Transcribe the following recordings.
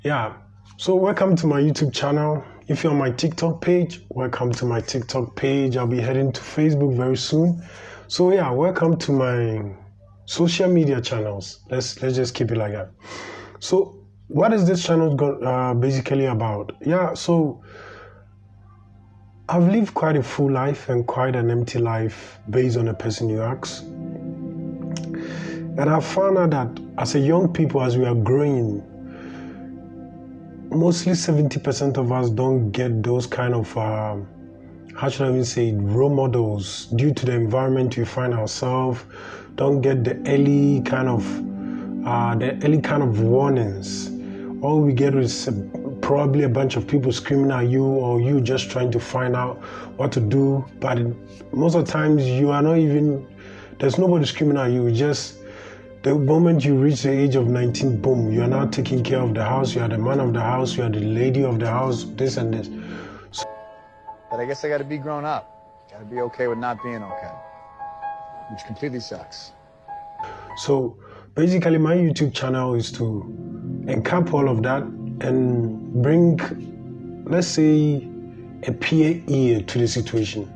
Yeah, so welcome to my YouTube channel. If you're on my TikTok page, welcome to my TikTok page. I'll be heading to Facebook very soon. So yeah, welcome to my social media channels. Let's just keep it like that. So what is this channel basically about? Yeah, so I've lived quite a full life and quite an empty life based on the person you ask. And I found out that as a young people, as we are growing, mostly 70% of us don't get those kind of, how should I even say, role models due to the environment we find ourselves, don't get the early kind of warnings. All we get is probably a bunch of people screaming at you, or you just trying to find out what to do. But most of the times you are not even, there's nobody screaming at you. Just the moment you reach the age of 19, boom, you are now taking care of the house, you are the man of the house, you are the lady of the house, this and this. But I guess I gotta be grown up. Gotta be okay with not being okay. Which completely sucks. So basically my YouTube channel is to encamp all of that and bring, let's say, a peer ear to the situation.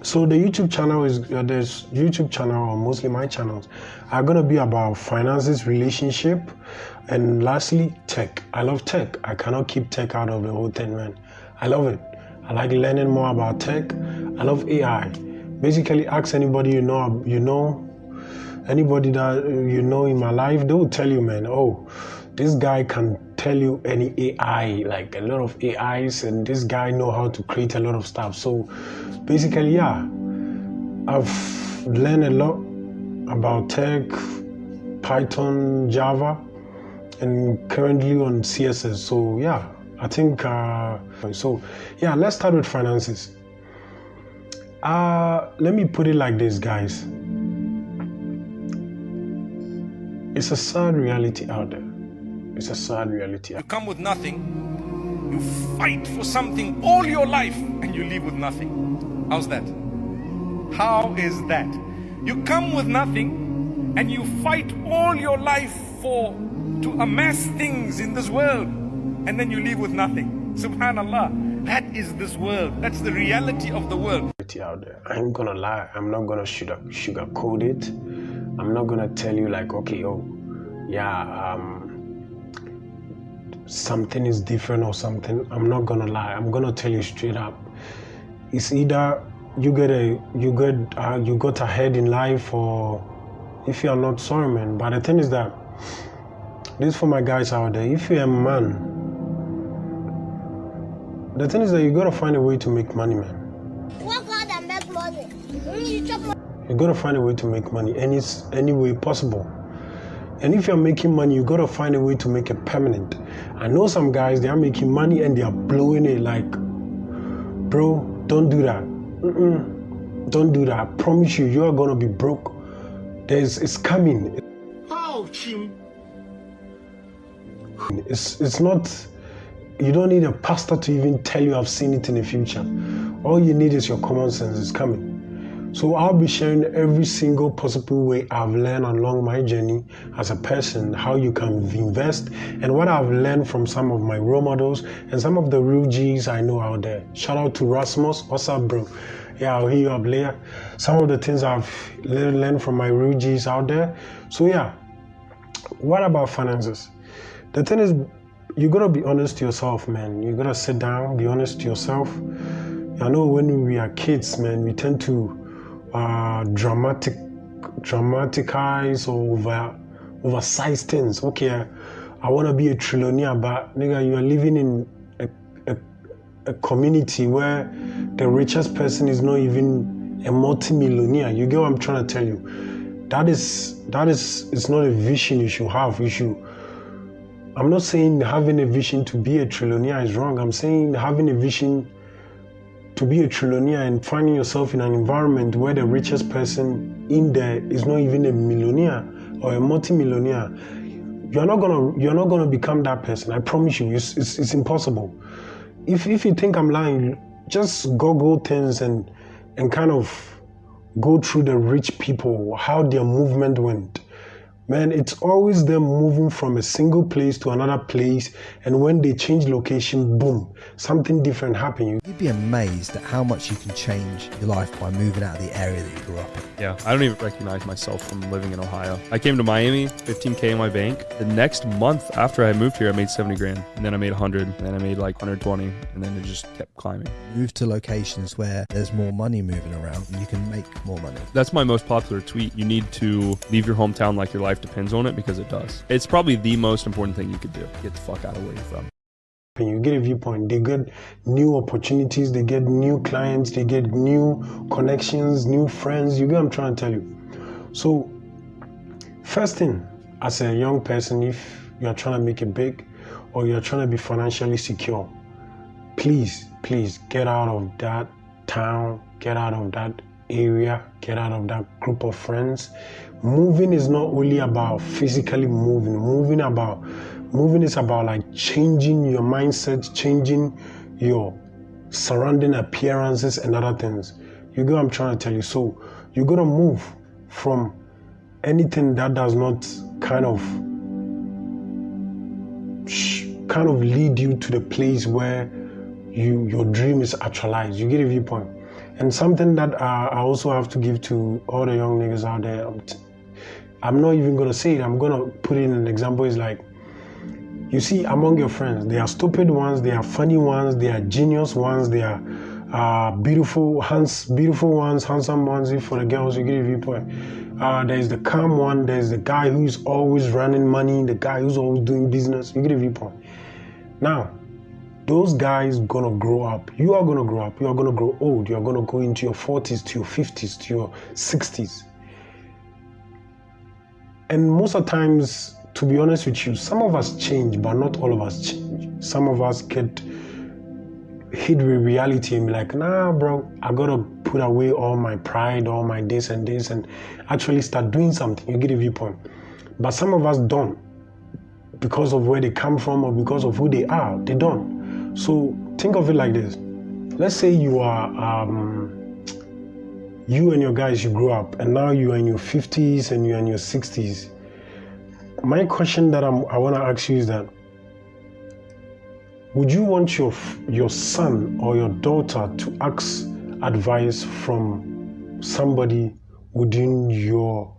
So the YouTube channel is, there's YouTube channel, or mostly my channels, are going to be about finances, relationship, and lastly, tech. I love tech. I cannot keep tech out of the whole thing, man. I love it. I like learning more about tech. I love AI. Basically, ask anybody you know, anybody that you know in my life, they will tell you, man, oh, this guy can tell you any AI, like a lot of AIs, and this guy know how to create a lot of stuff. So basically, yeah, I've learned a lot about tech, Python, Java, and currently on CSS. So yeah, I think, so yeah, let's start with finances. Let me put it like this, guys. It's a sad reality out there. It's a sad reality. You come with nothing, you fight for something all your life, and you leave with nothing. How's that? How is that? You come with nothing, and you fight all your life to amass things in this world, and then you leave with nothing. Subhanallah, that is this world. That's the reality of the world. Out there. I ain't gonna lie. I'm not gonna sugarcoat it. I'm not gonna tell you like, okay, oh, yeah, something is different or something. I'm not gonna lie. I'm gonna tell you straight up. It's either you got ahead in life, or if you are not, sorry, man. But the thing is that, this is for my guys out there. If you're a man, the thing is that you gotta find a way to make money, man. Work hard and make money. You gotta find a way to make money any way possible. And if you're making money, you gotta find a way to make it permanent. I know some guys, they are making money and they are blowing it. Like, bro, don't do that. Don't do that. I promise you, you are gonna be broke. It's coming. It's not. You don't need a pastor to even tell you I've seen it in the future. All you need is your common sense. It's coming. So I'll be sharing every single possible way I've learned along my journey as a person, how you can invest, and what I've learned from some of my role models and some of the real G's I know out there. Shout out to Rasmus. What's up, bro? Yeah, I'll hit you up later. Some of the things I've learned from my real G's out there. So yeah, what about finances? The thing is, you gotta be honest to yourself, man. You gotta sit down, be honest to yourself. I know when we are kids, man, we tend to dramatize or oversize things. Okay, I want to be a trillionaire, but nigga, you are living in a community where the richest person is not even a multi-millionaire. You get what I'm trying to tell you? That is it's not a vision you should have. I'm not saying having a vision to be a trillionaire is wrong. I'm saying having a vision to be a trillionaire and finding yourself in an environment where the richest person in there is not even a millionaire or a multi-millionaire, you're not gonna become that person. I promise you, it's impossible. If you think I'm lying, just Google things and kind of go through the rich people, how their movement went. Man, it's always them moving from a single place to another place, and when they change location, boom, something different happens. You'd be amazed at how much you can change your life by moving out of the area that you grew up in. Yeah, I don't even recognize myself from living in Ohio. I came to Miami, 15K in my bank. The next month after I moved here, I made 70 grand, and then I made 100, and then I made like 120, and then it just kept climbing. Move to locations where there's more money moving around and you can make more money. That's my most popular tweet. You need to leave your hometown like your life depends on it, because it does. It's probably the most important thing you could do. Get the fuck out of where you're from. When you get a viewpoint, they get new opportunities, they get new clients, they get new connections, new friends. You get what I'm trying to tell you. So, first thing, as a young person, if you're trying to make it big or you're trying to be financially secure, please get out of that town, get out of that area, get out of that group of friends. Moving is not only about physically moving. Moving is about like changing your mindset, changing your surrounding appearances and other things. You get what I'm trying to tell you. So you got to move from anything that does not kind of lead you to the place where your dream is actualized. You get a viewpoint. And something that I also have to give to all the young niggas out there, I'm not even going to say it, I'm going to put in an example. Is like, you see, among your friends, there are stupid ones, there are funny ones, there are genius ones, there are beautiful ones, handsome ones. If for the girls, you get a viewpoint. There's the calm one, there's the guy who's always running money, the guy who's always doing business. You get a viewpoint. Now, those guys gonna grow up. You are gonna grow up. You are gonna grow old. You are gonna go into your 40s, to your 50s, to your 60s. And most of the times, to be honest with you, some of us change, but not all of us change. Some of us get hit with reality and be like, nah, bro, I gotta put away all my pride, all my this and this, and actually start doing something. You get a viewpoint. But some of us don't, because of where they come from or because of who they are. They don't. So think of it like this. Let's say you are, you and your guys, you grew up, and now you are in your 50s and you are in your 60s. My question that I want to ask you is that, would you want your son or your daughter to ask advice from somebody within your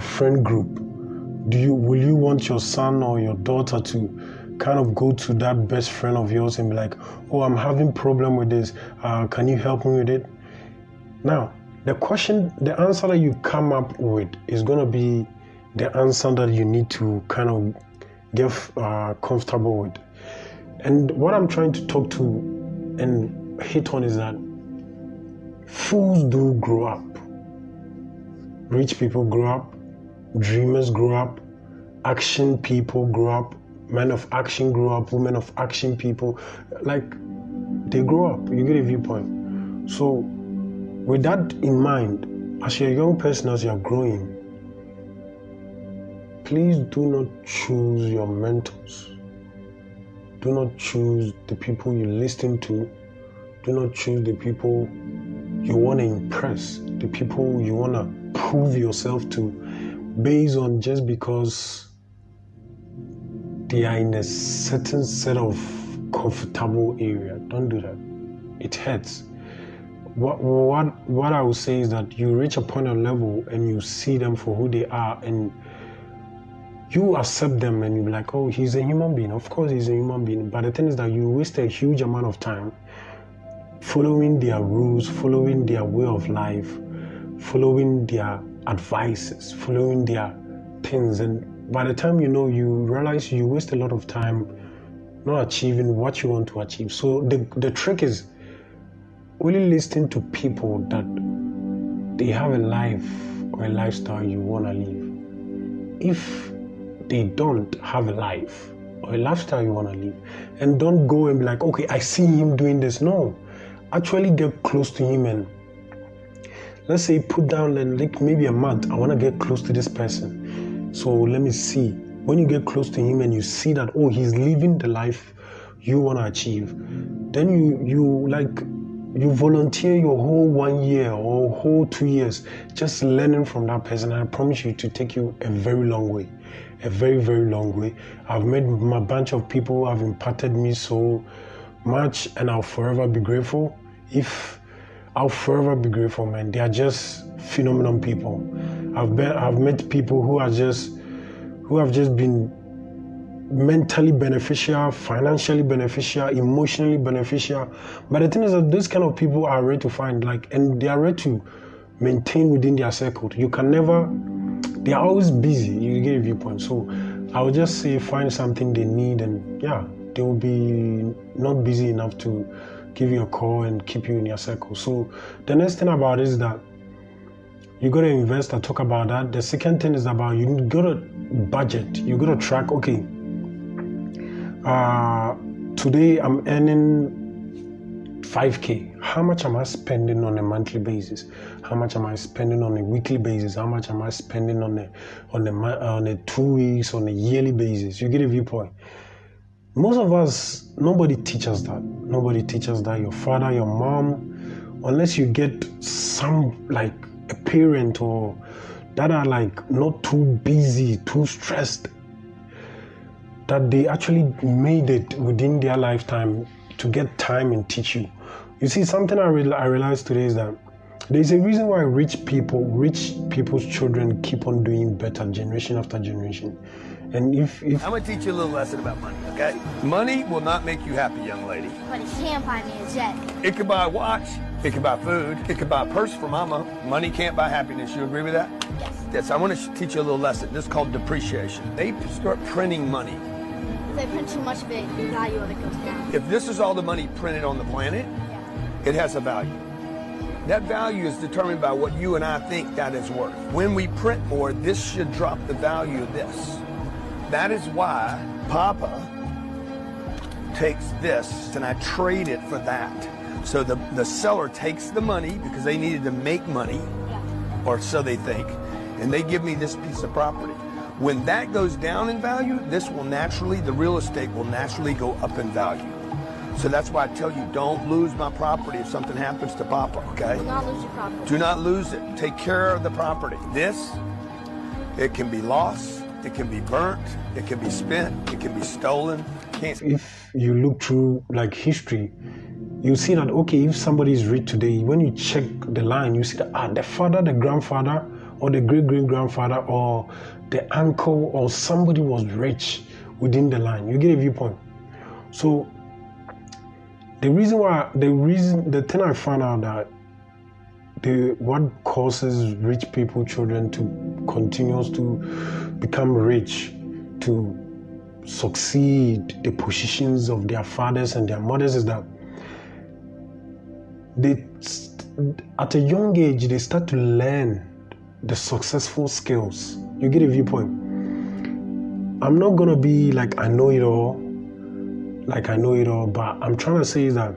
friend group? Will you want your son or your daughter to kind of go to that best friend of yours and be like, oh, I'm having problem with this, can you help me with it? Now, the answer that you come up with is going to be the answer that you need to kind of get comfortable with. And what I'm trying to talk to and hit on is that fools do grow up. Rich people grow up, dreamers grow up, action people grow up, men of action grow up, women of action people, like, they grow up. You get a viewpoint. So with that in mind, as you're a young person, as you're growing, please do not choose your mentors. Do not choose the people you listen to. Do not choose the people you want to impress, the people you want to prove yourself to, based on just because they are in a certain set of comfortable area. Don't do that. It hurts. What I would say is that you reach a point of level and you see them for who they are, and you accept them, and you be like, oh, he's a human being. Of course he's a human being. But the thing is that you waste a huge amount of time following their rules, following their way of life, following their advices, following their things. And by the time you know, you realize you waste a lot of time not achieving what you want to achieve. So the trick is only listening to people that they have a life or a lifestyle you want to live. If they don't have a life or a lifestyle you want to live, and don't go and be like, okay, I see him doing this. No, actually get close to him, and let's say put down and like maybe a month, I want to get close to this person. So let me see. When you get close to him and you see that, oh, he's living the life you want to achieve, then you like you volunteer your whole 1 year or whole 2 years just learning from that person, I promise you to take you a very long way. A very, very long way. I've met a bunch of people who have impacted me so much, and I'll forever be grateful. I'll forever be grateful, man. They are just phenomenal people. I've met people who have just been mentally beneficial, financially beneficial, emotionally beneficial. But the thing is that those kind of people are rare to find, and they are rare to maintain within their circle. You can never, they are always busy. You get a viewpoint. So I would just say find something they need, and yeah, they will be not busy enough to give you a call and keep you in your circle. So the next thing about it is that you got to invest. I talk about that. The second thing is about you got to budget. You got to track, okay, today I'm earning 5K. How much am I spending on a monthly basis? How much am I spending on a weekly basis? How much am I spending on a 2 weeks, on a yearly basis? You get a viewpoint. Most of us, nobody teaches that. Nobody teaches that. Your father, your mom, unless you get some like a parent or that are like not too busy, too stressed, that they actually made it within their lifetime to get time and teach you. You see, something I realized today is that there's a reason why rich people's children keep on doing better generation after generation. And if I'm gonna teach you a little lesson about money, okay? Money will not make you happy, young lady. But it can buy me a jet. It could buy a watch, it could buy food, it could buy a purse for mama. Money can't buy happiness. You agree with that? Yes. Yes, I want to teach you a little lesson. This is called depreciation. They start printing money. If they print too much of it, the value of it goes down. If this is all the money printed on the planet, it has a value. That value is determined by what you and I think that is worth. When we print more, this should drop the value of this. That is why Papa takes this and I trade it for that. So the seller takes the money because they needed to make money, or so they think, and they give me this piece of property. When that goes down in value, this will naturally, the real estate will naturally go up in value. So that's why I tell you, don't lose my property if something happens to Papa, okay? Do not lose your property. Do not lose it. Take care of the property. This, it can be lost, it can be burnt, it can be spent, it can be stolen. If you look through like history, you see that, okay, if somebody is rich today, when you check the line, you see that the father, the grandfather, or the great-great-grandfather, or the uncle, or somebody was rich within the line. You get a viewpoint. So the thing I found out that what causes rich people children to continues to become rich, to succeed the positions of their fathers and their mothers, is that at a young age they start to learn the successful skills. You get a viewpoint. I'm not gonna be like I know it all, but I'm trying to say is that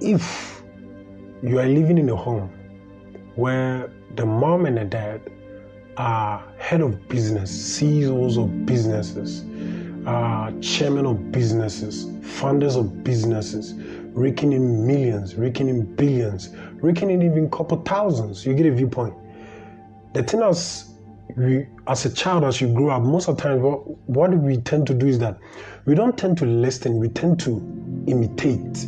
if you are living in a home where the mom and the dad are head of business, CEOs of businesses, chairman of businesses, founders of businesses, raking in millions, raking in billions, raking in even couple thousands, you get a viewpoint. The thing as a child, as you grow up, most of the time, what we tend to do is that we don't tend to listen, we tend to imitate.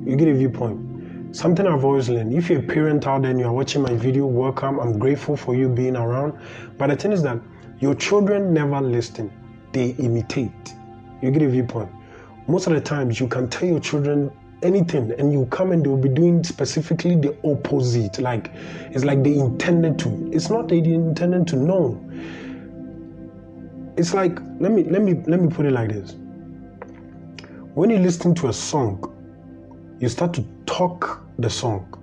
You get a viewpoint. Something I've always learned, if you're a parent out there and you're watching my video, welcome, I'm grateful for you being around. But the thing is that your children never listen, they imitate. You get a viewpoint. Most of the times you can tell your children anything and you come and they'll be doing specifically the opposite. Like it's like they intended to. It's not they intended to know. It's like let me put it like this. When you listen to a song, you start to talk the song.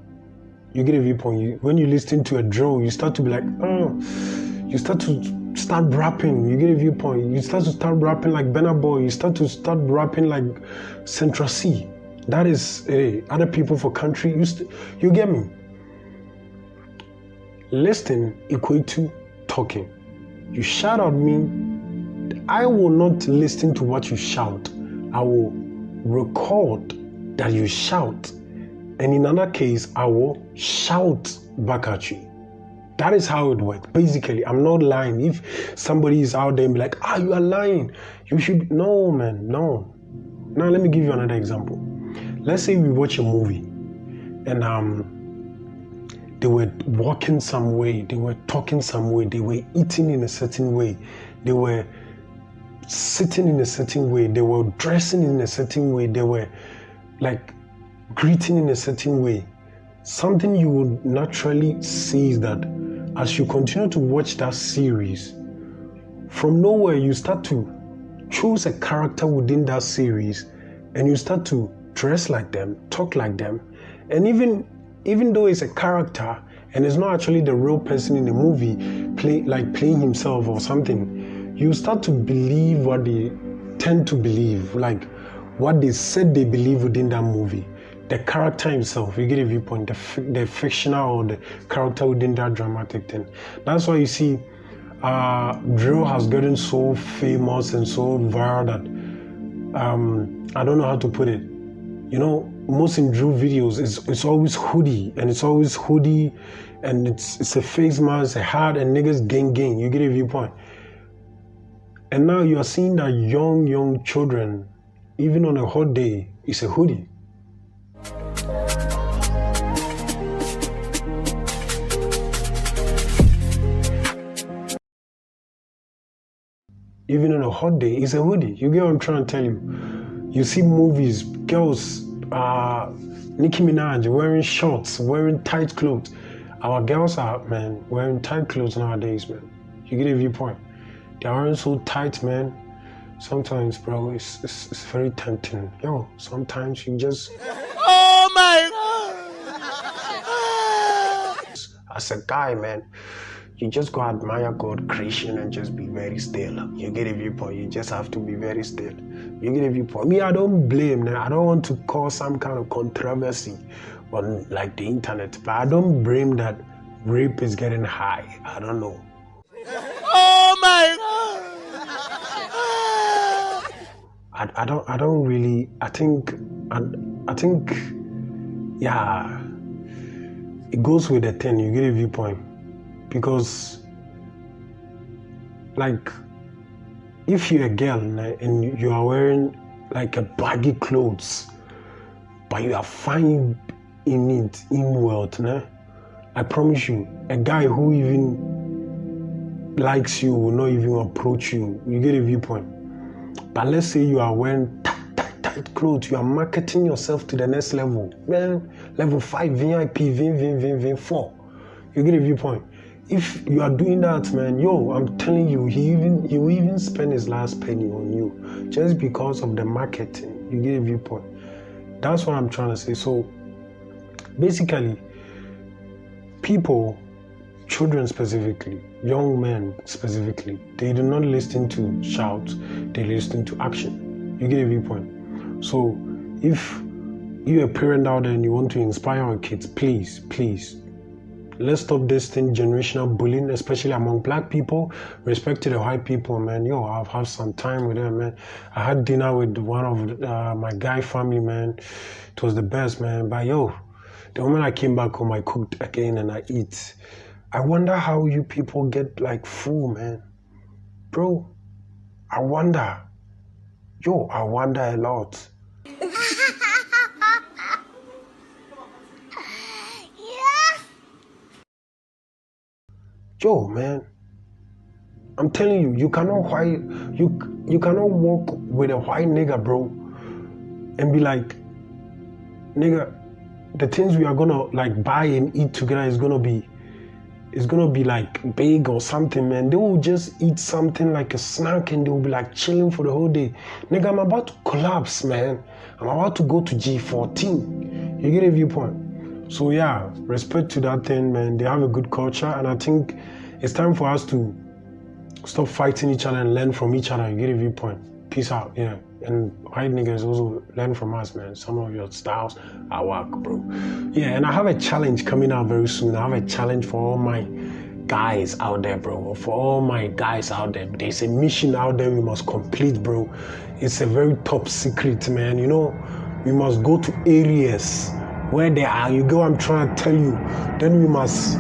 You get a viewpoint. When you listen to a drill, you start to be like, oh, you start rapping. You get a viewpoint. You start rapping like Burna Boy. You start rapping like Central C. That is other people for country. You get me? Listening equate to talking. You shout at me, I will not listen to what you shout. I will record that you shout. And in another case, I will shout back at you. That is how it works. Basically, I'm not lying. If somebody is out there and be like, you are lying. You should, no, man, no. Now, let me give you another example. Let's say we watch a movie and they were walking some way, they were talking some way, they were eating in a certain way, they were sitting in a certain way, they were dressing in a certain way, they were like greeting in a certain way. Something you would naturally see is that as you continue to watch that series, from nowhere you start to choose a character within that series and you start to dress like them, talk like them, and even though it's a character and it's not actually the real person in the movie playing himself or something, you start to believe what they tend to believe, like what they said they believe within that movie. The character himself, you get a viewpoint, the fictional or the character within that dramatic thing. That's why you see drill has gotten so famous and so viral that I don't know how to put it. You know, most in drill videos, it's always hoodie, and it's a face mask, a hat, and niggas gang. You get a viewpoint. And now you are seeing that young children, even on a hot day, it's a hoodie. Even on a hot day, it's a hoodie. You get what I'm trying to tell you? You see movies, girls, Nicki Minaj wearing shorts, wearing tight clothes. Our girls are, man, wearing tight clothes nowadays, man. You get a viewpoint. They're wearing so tight, man. Sometimes, bro, it's very tempting. Yo, sometimes you just... Oh my God! As a guy, man, you just go admire God's creation and just be very still. You get a viewpoint. You just have to be very still. You get a viewpoint. Me, I don't blame. I don't want to cause some kind of controversy on like the internet, but I don't blame that rape is getting high. I don't know. Oh my God! I don't really. I think. Yeah. It goes with the thing. You get a viewpoint. Because, like, if you're a girl and you are wearing like a baggy clothes, but you are fine in it, inward, I promise you, a guy who even likes you will not even approach you. You get a viewpoint. But let's say you are wearing tight clothes, you are marketing yourself to the next level, man. Level 5, VIP, VIN 4. You get a viewpoint. If you are doing that, man, I'm telling you, he will even spend his last penny on you just because of the marketing. You get a viewpoint. That's what I'm trying to say. So basically, people, children specifically, young men specifically, they do not listen to shouts, they listen to action. You get a viewpoint. So if you're a parent out there and you want to inspire your kids, please, let's stop this thing, generational bullying, especially among black people. Respect to the white people, man. I've had some time with them, man. I had dinner with one of my guy family, man. It was the best, man. But the moment I came back home, I cooked again and I eat. I wonder how you people get like full, man. Bro, I wonder. I wonder a lot. Man, I'm telling you, you cannot walk with a white nigga, bro, and be like, nigga, the things we are gonna like buy and eat together is gonna be like big or something, man. They will just eat something like a snack and they will be like chilling for the whole day. Nigga, I'm about to collapse, man. I'm about to go to G14. You get a viewpoint? So respect to that thing, man. They have a good culture, and I think it's time for us to stop fighting each other and learn from each other. You get a viewpoint. Peace out, And white niggas also learn from us, man. Some of your styles are whack, bro. And I have a challenge coming out very soon. I have a challenge for all my guys out there, bro. For all my guys out there, there's a mission out there we must complete, bro. It's a very top secret, man. we must go to areas where they are. You go, I'm trying to tell you. Then we must,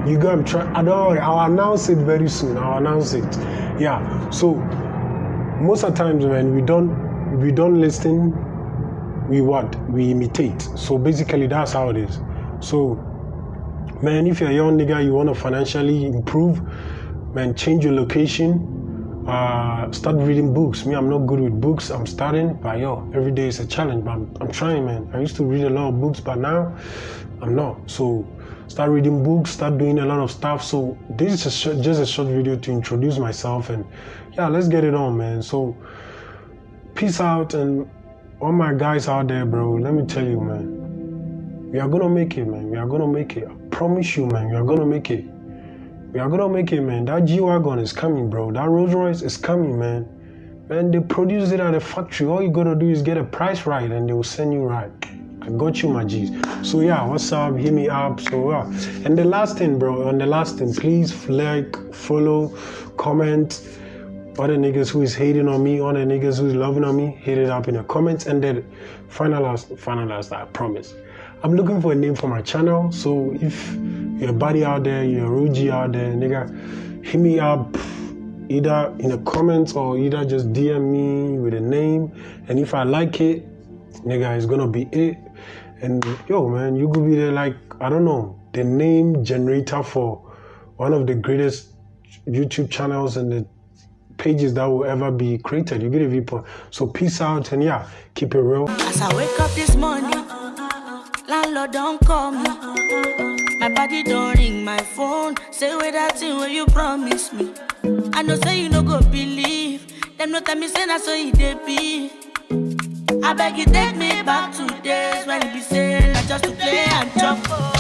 you go, I'm trying, I don't worry, I'll announce it very soon. I'll announce it. Yeah, so most of the times when we don't listen, we imitate. So basically that's how it is. So man, if you're a young nigga, you want to financially improve, man, change your location, start reading books. Me, I'm not good with books. I'm starting, but yo, every day is a challenge, but I'm trying, man. I used to read a lot of books, but now I'm not. So start reading books, start doing a lot of stuff. So this is just a short video to introduce myself, and yeah, let's get it on, man. So peace out, and all my guys out there, bro, let me tell you, man, we are gonna make it, man. We are gonna make it. I promise you, man, we are gonna make it. We are gonna make it, man. That G-Wagon is coming, bro. That Rolls Royce is coming, man. Man, they produce it at the factory. All you gotta do is get a price right, and they will send you right. I got you, my G's. So yeah, what's up? Hit me up. So yeah. And the last thing, bro. On the last thing, please like, follow, comment. All the niggas who is hating on me, all the niggas who is loving on me, hit it up in the comments. And then finalize that, I promise. I'm looking for a name for my channel. So if you're a buddy out there, you're a OG out there, nigga, hit me up either in the comments or either just DM me with a name. And if I like it, nigga, it's gonna be it. And yo, man, you could be the, like, I don't know, the name generator for one of the greatest YouTube channels and the pages that will ever be created. You get a viewpoint. So peace out, and yeah, keep it real. As I wake up this morning, landlord don't call me. My body don't ring my phone. Say where that thing where you promise me. I know say you no go believe. Them no tell me say that's so it dey be. I beg you take me back to days when it be saying I just to play and jump.